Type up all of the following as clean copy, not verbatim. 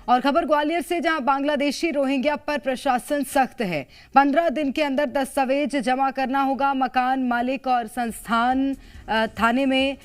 और खबर ग्वालियर से, जहां बांग्लादेशी रोहिंग्या पर प्रशासन सख्त है। 15 दिन के अंदर दस्तावेज जमा करना होगा। मकान मालिक और संस्थान थाने में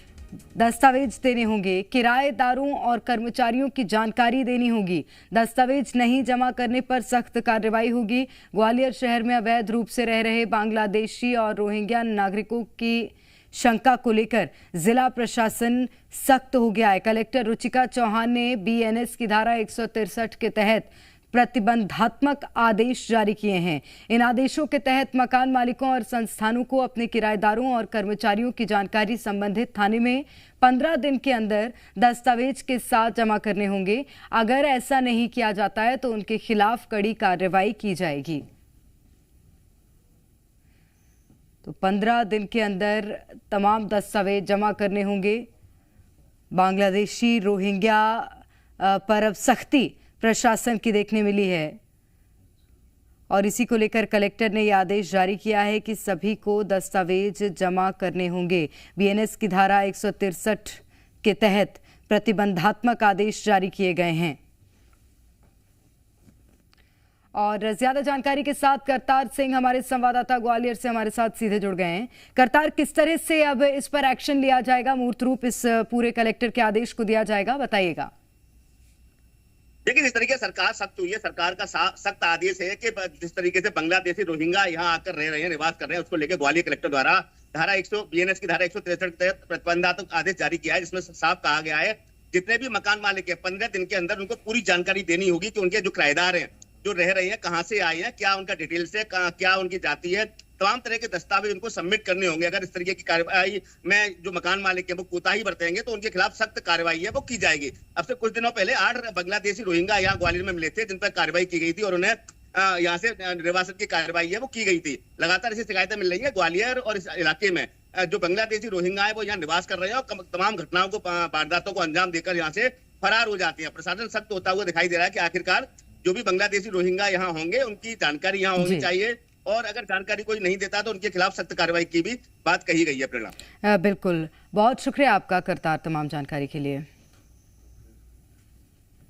दस्तावेज देने होंगे। किराएदारों और कर्मचारियों की जानकारी देनी होगी। दस्तावेज नहीं जमा करने पर सख्त कार्रवाई होगी। ग्वालियर शहर में अवैध रूप से रह रहे बांग्लादेशी और रोहिंग्या नागरिकों की शंका को लेकर जिला प्रशासन सख्त हो गया है। कलेक्टर रुचिका चौहान ने बीएनएस की धारा 163 के तहत प्रतिबंधात्मक आदेश जारी किए हैं। इन आदेशों के तहत मकान मालिकों और संस्थानों को अपने किराएदारों और कर्मचारियों की जानकारी संबंधित थाने में 15 दिन के अंदर दस्तावेज के साथ जमा करने होंगे। अगर ऐसा नहीं किया जाता है तो उनके खिलाफ कड़ी कार्रवाई की जाएगी। तो 15 दिन के अंदर तमाम दस्तावेज जमा करने होंगे। बांग्लादेशी रोहिंग्या पर अब सख्ती प्रशासन की देखने मिली है और इसी को लेकर कलेक्टर ने यह आदेश जारी किया है कि सभी को दस्तावेज जमा करने होंगे। बीएनएस की धारा 163 के तहत प्रतिबंधात्मक आदेश जारी किए गए हैं। और ज्यादा जानकारी के साथ करतार सिंह, हमारे संवाददाता ग्वालियर से हमारे साथ सीधे जुड़ गए हैं। करतार, किस तरह से अब इस पर एक्शन लिया जाएगा, मूर्त रूप इस पूरे कलेक्टर के आदेश को दिया जाएगा, बताइएगा। देखिए, जिस तरीके से सरकार सख्त हुई है, सरकार का सख्त आदेश है कि जिस तरीके से बांग्लादेशी रोहिंग्या यहाँ आकर रह रहे हैं, निवास कर रहे हैं, उसको लेकर ग्वालियर कलेक्टर द्वारा बीएनएस की धारा 163 के तहत प्रतिबंधात्मक आदेश जारी किया है, जिसमें साफ कहा गया है जितने भी मकान मालिक है 15 दिन के अंदर उनको पूरी जानकारी देनी होगी कि उनके जो किराएदार हैं, जो रह रहे हैं, कहाँ से आए हैं, क्या उनका डिटेल्स है, क्या उनकी जाति है, तमाम तरह के दस्तावेज उनको सबमिट करने होंगे। अगर इस तरीके की कार्रवाई में जो मकान मालिक है वो कोताही बरतेंगे तो उनके खिलाफ सख्त कार्रवाई है वो की जाएगी। अब से कुछ दिनों पहले 8 बांग्लादेशी रोहिंग्या यहाँ ग्वालियर में मिले थे, जिन पर कार्रवाई की गई थी और उन्हें यहाँ से निर्वासन की कार्रवाई है वो की गई थी। लगातार ऐसी शिकायतें मिल रही है ग्वालियर और इस इलाके में जो बांग्लादेशी रोहिंग्या है वो यहाँ निवास कर रहे हैं और तमाम घटनाओं को, वारदातों को अंजाम देकर यहाँ से फरार हो जाती है। प्रशासन सख्त होता हुआ दिखाई दे रहा है कि आखिरकार जो भी बांग्लादेशी रोहिंग्या यहाँ होंगे उनकी जानकारी यहाँ होनी चाहिए और अगर जानकारी कोई नहीं देता तो उनके खिलाफ सख्त कार्रवाई की भी बात कही गई है। प्रेरणा, बिल्कुल, बहुत शुक्रिया आपका करतार तमाम जानकारी के लिए।